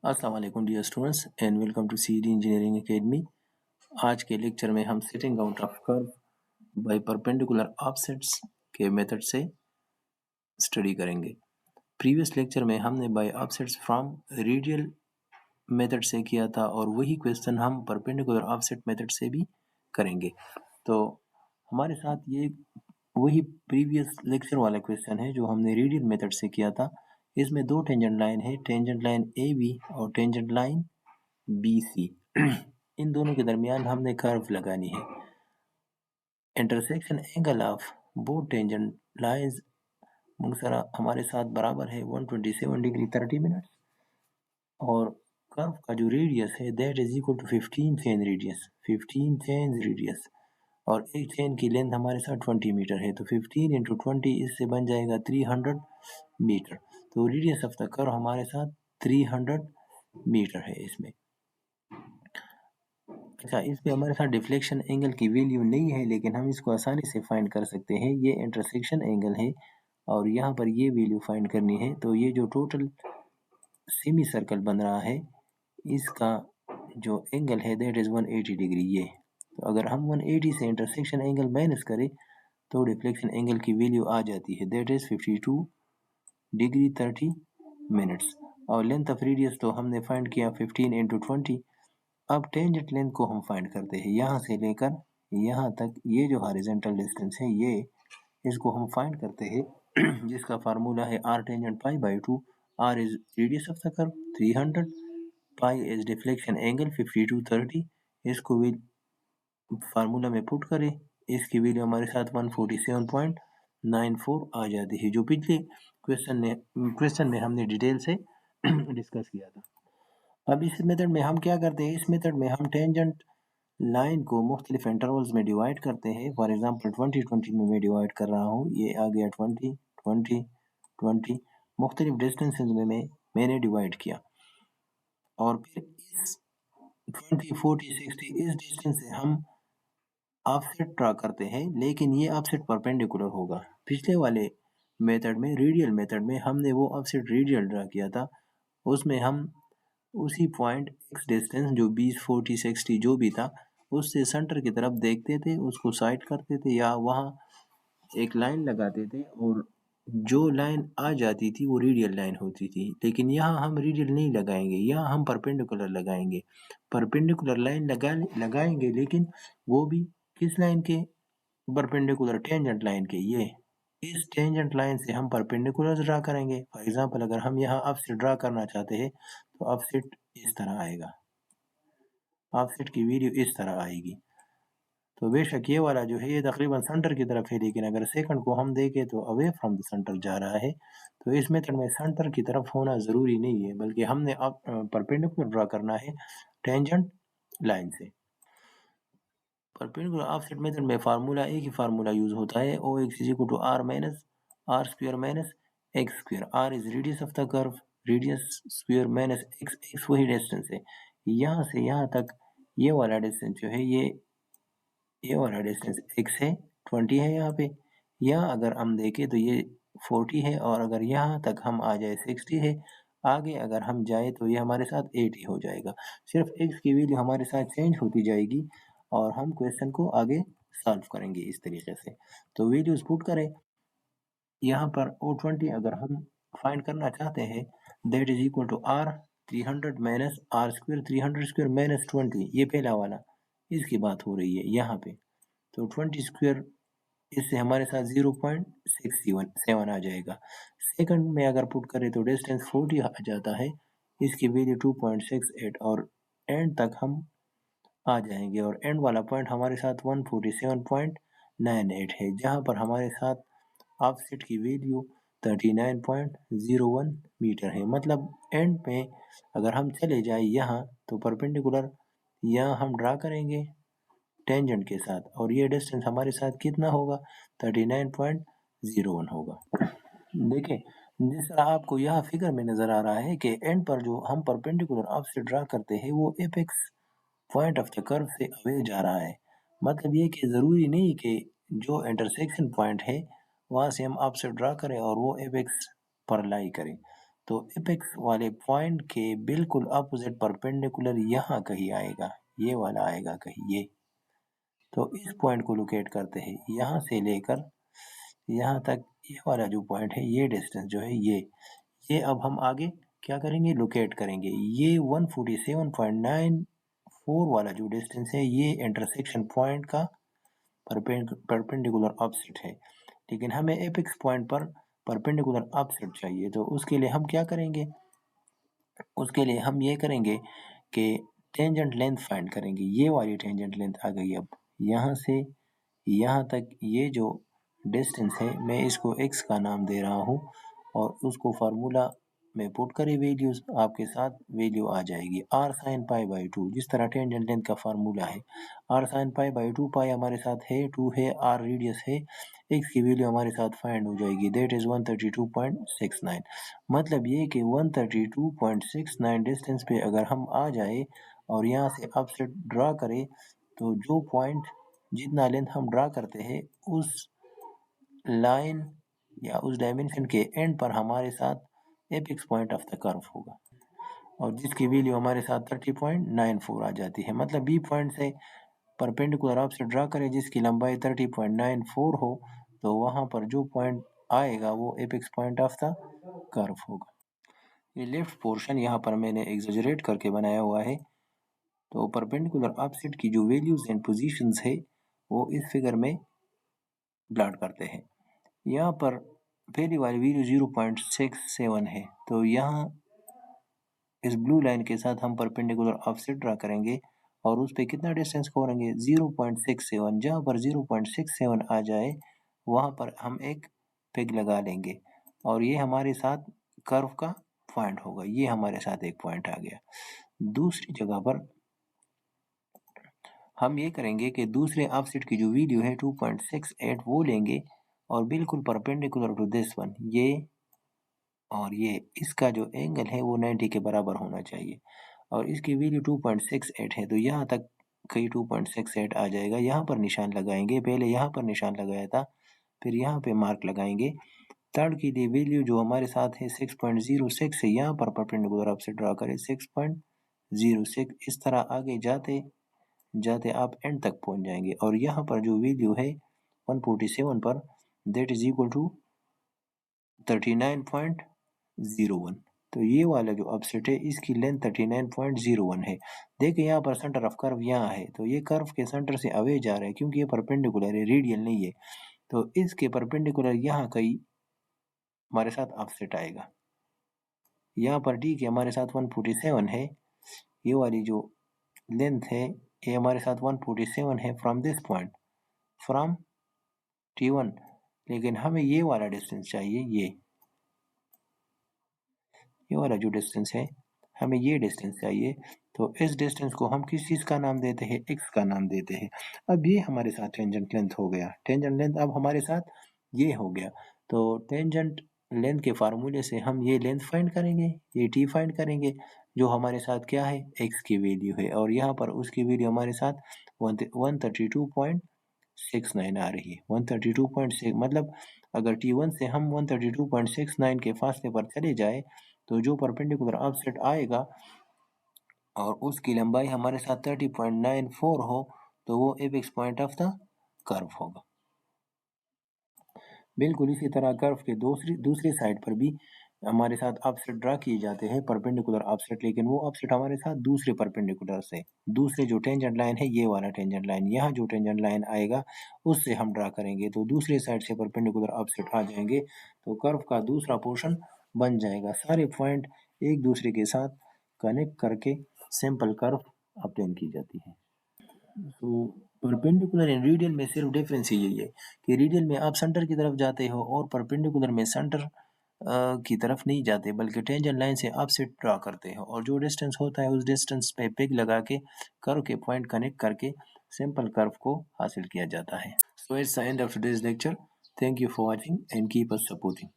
अस्सलाम वालेकुम dear students and welcome to CD engineering academy. आज के लेक्चर में हम setting out of curve by perpendicular offsets के मेथड से स्टडी करेंगे। प्रीवियस लेक्चर में हमने by offsets from radial method से किया था और वही क्वेश्चन हम परपेंडिकुलर ऑफसेट मेथड से भी करेंगे। तो हमारे साथ ये वही प्रीवियस लेक्चर वाला क्वेश्चन है जो हमने रेडियल मेथड से किया था। इसमें दो टेंजेंट लाइन है, टेंजेंट लाइन ए बी और टेंजेंट लाइन बी सी। इन दोनों के दरमियान हमने कर्व लगानी है। Intersection angle of both tangent lines मुंगसरा हमारे साथ बराबर है 127 डिग्री 30 मिनट और कर्व का जो रेडियस है that is equal to 15 chain radius और एक चेन की लेंथ हमारे साथ 20 मीटर है। तो 15 इंटू 20 इससे बन जाएगा 300 मीटर। तो रेडियस ऑफ द कर्व हमारे साथ 300 मीटर है इसमें। अच्छा, इस पे हमारे साथ डिफ्लेक्शन एंगल की वैल्यू नहीं है, लेकिन हम इसको आसानी से फाइंड कर सकते हैं। ये इंटरसेक्शन एंगल है और यहाँ पर ये वैल्यू फाइंड करनी है। तो ये जो टोटल सेमी सर्कल बन रहा है इसका जो एंगल है दैट इज 180 डिग्री। ये तो अगर हम 180 से इंटरसेक्शन एंगल माइनस करें तो डिफ्लेक्शन एंगल की वैल्यू आ जाती है दैट इज 52 डिग्री 30 मिनट्स। और लेंथ ऑफ रेडियस तो हमने फाइंड किया 15 इंटू 20। अब टेंजेंट लेंथ को हम फाइंड करते हैं यहाँ से लेकर यहाँ तक। ये जो हॉरिजॉन्टल डिस्टेंस है ये इसको हम फाइंड करते हैं जिसका फार्मूला है r tangent pi by 2। r is radius of the curve 300, pi is deflection angle 52 30। इसको भी फार्मूला में पुट करें, इसकी वैल्यू हमारे साथ 147.94 आ जाती है, जो पिछले क्वेश्चन में हमने डिटेल से डिस्कस किया था। अब इस मेथड में हम क्या करते हैं, इस मेथड में हम टेंजेंट लाइन को मुख्तलिफ इंटरवल्स में डिवाइड करते हैं। फॉर एग्जांपल 20-20 में मैं डिवाइड कर रहा हूँ, ये आ गया 20-20-20 मुख्तलिफ डिस्टेंसेस में मैंने डिवाइड किया। और फिर इस 20-40-60 इस डिस्टेंस से हम ऑफसेट ड्रा करते हैं, लेकिन ये ऑफसेट परपेंडिकुलर होगा। पिछले वाले मेथड में, रेडियल मेथड में, हमने वो ऑफसेट रेडियल ड्रा किया था। उसमें हम उसी पॉइंट एक्स डिस्टेंस जो 20-40-60 जो भी था उससे सेंटर की तरफ देखते थे, उसको साइड करते थे या वहाँ एक लाइन लगाते थे और जो लाइन आ जाती थी वो रेडियल लाइन होती थी। लेकिन यहाँ हम रेडियल नहीं लगाएंगे, यहाँ हम परपेंडिकुलर लगाएंगे। परपेंडिकुलर लाइन लगाएंगे लेकिन वो भी किस लाइन के परपेंडिकुलर? टेंजेंट लाइन के। ये इस टेंजेंट लाइन से हम परपेंडिकुलर ड्रा करेंगे। फॉर एग्जांपल अगर हम यहाँ ऑफसेट ड्रा करना चाहते हैं तो ऑफसेट इस तरह आएगा, ऑफसेट की वैल्यू इस तरह आएगी। तो बेशक ये वाला जो है ये तकरीबन सेंटर की तरफ है, लेकिन अगर सेकंड को हम देखें तो अवे फ्रॉम द सेंटर जा रहा है। तो इस मेथड में सेंटर की तरफ होना ज़रूरी नहीं है, बल्कि हमने अब परपेंडिकुलर ड्रा करना है टेंजेंट लाइन से। परपेंडिकुलर ऑफसेट मेथड में फार्मूला एक ही फार्मूला यूज होता है, O X is equal to R minus R square minus X square. R is radius of the curve, radius square minus X, X वही distance है यहाँ से यहाँ तक। ये वाला डिस्टेंस जो है ये वाला डिस्टेंस x है, 20 है यहाँ पे। यहाँ अगर हम देखें तो ये 40 है और अगर यहाँ तक हम आ जाए 60 है। आगे अगर हम जाए तो ये हमारे साथ 80 हो जाएगा। सिर्फ x की वैल्यू हमारे साथ चेंज होती जाएगी और हम क्वेश्चन को आगे सॉल्व करेंगे इस तरीके से। तो वैल्यूज पुट करें यहाँ पर। O20 अगर हम फाइंड करना चाहते हैं that is equal to r 300 minus R square, 300 square minus 20, ये पहला वाला इसकी बात हो रही है यहाँ पे। तो 20 स्क्वायर इससे हमारे साथ 0.677 आ जाएगा। सेकंड में अगर पुट करें तो डिस्टेंस 40 आ जाता है, इसकी वैल्यू 2.68 और एंड तक हम आ जाएंगे और एंड वाला पॉइंट हमारे साथ 147.98 है, जहाँ पर हमारे साथ ऑफसेट की वैल्यू 39.01 मीटर है। मतलब एंड पे अगर हम चले जाए यहाँ तो परपेंडिकुलर यहाँ हम ड्रा करेंगे टेंजेंट के साथ और ये डिस्टेंस हमारे साथ कितना होगा? 39.01 होगा। देखें जिस तरह आपको यहाँ फिगर में नजर आ रहा है कि एंड पर जो हम परपेंडिकुलर ऑफसेट ड्रा करते हैं वो apex point of the curve से अवे जा रहा है। मतलब ये कि ज़रूरी नहीं कि जो इंटरसेक्शन पॉइंट है वहाँ से हम ऑफसेट ड्रा करें और वो एपेक्स पर लाई करें। तो एपेक्स वाले पॉइंट के बिल्कुल अपोजिट परपेंडिकुलर यहाँ कहीं आएगा, ये वाला आएगा कहीं ये। तो इस पॉइंट को लोकेट करते हैं, यहाँ से लेकर यहाँ तक ये वाला जो पॉइंट है, ये डिस्टेंस जो है ये अब हम आगे क्या करेंगे, लोकेट करेंगे। ये 147.94 वाला जो डिस्टेंस है, ये इंटरसेक्शन पॉइंट का परपेंडिकुलर ऑफसेट है, लेकिन हमें एपेक्स पॉइंट पर परपेंडिकुलर ऑफसेट चाहिए। तो उसके लिए हम क्या करेंगे, उसके लिए हम ये करेंगे कि टेंजेंट लेंथ फाइंड करेंगे। ये वाली टेंजेंट लेंथ आ गई। अब यहाँ से यहाँ तक ये जो डिस्टेंस है, मैं इसको x का नाम दे रहा हूँ और उसको फार्मूला में पुट करें वैल्यूज, आपके साथ वैल्यू आ जाएगी r sin पाई बाई 2, जिस तरह टेंजेंट लेंथ का फार्मूला है। r sin पाई बाई 2, पाई हमारे साथ है, 2 है, r रेडियस है, x की वैल्यू हमारे साथ फाइंड हो जाएगी, दैट इज 132.69। मतलब ये कि 132.69 डिस्टेंस पे अगर हम आ जाए और यहाँ से ऑफसेट ड्रा करें, तो जो पॉइंट जितना लेंथ हम ड्रा करते हैं, उस लाइन या उस डायमेंशन के एंड पर हमारे साथ apex point of the curve होगा, और जिसकी वैल्यू हमारे साथ 30.94 आ जाती है। मतलब बी पॉइंट से परपेंडिकुलर ऑफसेट ड्रा करें जिसकी लंबाई 30.94 हो, तो वहां पर जो पॉइंट आएगा वो apex point of the curve होगा। ये लेफ्ट पोर्शन यहाँ पर मैंने एग्जेजरेट करके बनाया हुआ है। तो परपेंडिकुलर ऑफसेट की जो वैल्यूज एंड पोजीशंस है, वो इस फिगर में प्लॉट करते हैं। यहाँ पर पहली वाली वैल्यू 0.67 है, तो यहाँ इस ब्लू लाइन के साथ हम परपेंडिकुलर ऑफसेट ड्रा करेंगे और उस पे कितना डिस्टेंस करेंगे, 0.67। जहाँ पर 0.67 आ जाए वहाँ पर हम एक पेग लगा लेंगे और ये हमारे साथ कर्व का पॉइंट होगा। ये हमारे साथ एक पॉइंट आ गया। दूसरी जगह पर हम ये करेंगे कि दूसरे ऑफसेट की जो वैल्यू है 2.68 वो लेंगे और बिल्कुल परपेंडिकुलर टू दिस वन, ये और ये, इसका जो एंगल है वो 90 के बराबर होना चाहिए और इसकी वैल्यू 2.68 है। तो यहाँ तक कहीं 2.68 आ जाएगा। यहाँ पर निशान लगाएंगे, पहले यहाँ पर निशान लगाया था, फिर यहाँ पे मार्क लगाएंगे। थर्ड की दी वैल्यू जो हमारे साथ है 6.06 है, यहाँ पर परपेंडिकुलर ऑफसेट ड्रा करें 6.06। इस तरह आगे जाते जाते आप एंड तक पहुंच जाएंगे और यहाँ पर जो वैल्यू है 147 पर, दैट इज इक्वल टू 39.01। तो ये वाला जो ऑफसेट है इसकी लेंथ 39.01 है। देखिए यहाँ पर सेंटर ऑफ कर्व यहाँ है, तो ये कर्व के सेंटर से अवे जा रहा है क्योंकि ये परपेंडिकुलर है, रेडियल नहीं है। तो इसके परपेंडिकुलर यहाँ कहीं हमारे साथ ऑफसेट आएगा। यहाँ पर डी के हमारे साथ 147 है, ये वाली जो लेंथ है ये हमारे साथ 147 है from this point, from T1, लेकिन हमें ये वाला डिस्टेंस चाहिए, ये वाला जो डिस्टेंस है हमें ये डिस्टेंस चाहिए। तो इस डिस्टेंस को हम किस चीज़ का नाम देते हैं, x का नाम देते हैं। अब ये हमारे साथ टेंजेंट लेंथ हो गया, टेंजेंट लेंथ अब हमारे साथ ये हो गया। तो टेंजेंट लेंथ के फार्मूले से हम ये लेंथ फाइंड करेंगे, ये t फाइंड करेंगे, जो हमारे साथ क्या है, x की वैल्यू है, और यहाँ पर उसकी वैल्यू हमारे साथ 132.69 आ रही है। 132.6 मतलब अगर T1 से हम 132.69 के फासले पर चले जाए तो जो परपेंडिकुलर ऑफसेट आएगा और उसकी लंबाई हमारे साथ 30.94 हो, तो वो apex point of the curve होगा। बिल्कुल इसी तरह कर्व के दूसरी साइड पर भी हमारे साथ ऑफसेट ड्रा किए जाते हैं, परपेंडिकुलर ऑफसेट, लेकिन वो ऑफसेट हमारे साथ दूसरे परपेंडिकुलर से, दूसरे जो टेंजेंट लाइन है, ये वाला टेंजेंट लाइन, यहाँ जो टेंजेंट लाइन आएगा उससे हम ड्रा करेंगे, तो दूसरे साइड से परपेंडिकुलर ऑफसेट आ जाएंगे, तो कर्व का दूसरा पोर्शन बन जाएगा। सारे पॉइंट एक दूसरे के साथ कनेक्ट करके सिंपल कर्व ऑब्टेन की जाती है। तो परपेंडिकुलर एंड रेडियल में सिर्फ डिफरेंस ही यही है कि रेडियल में आप सेंटर की तरफ जाते हो और परपेंडिकुलर में सेंटर की तरफ नहीं जाते, बल्कि टेंजेंट लाइन से ऑफसेट ड्रा करते हो और जो डिस्टेंस होता है उस डिस्टेंस पे पिग लगा के कर्व के पॉइंट कनेक्ट करके सिंपल कर्व को हासिल किया जाता है। So it's the end of today's lecture. Thank you for watching and keep us supporting.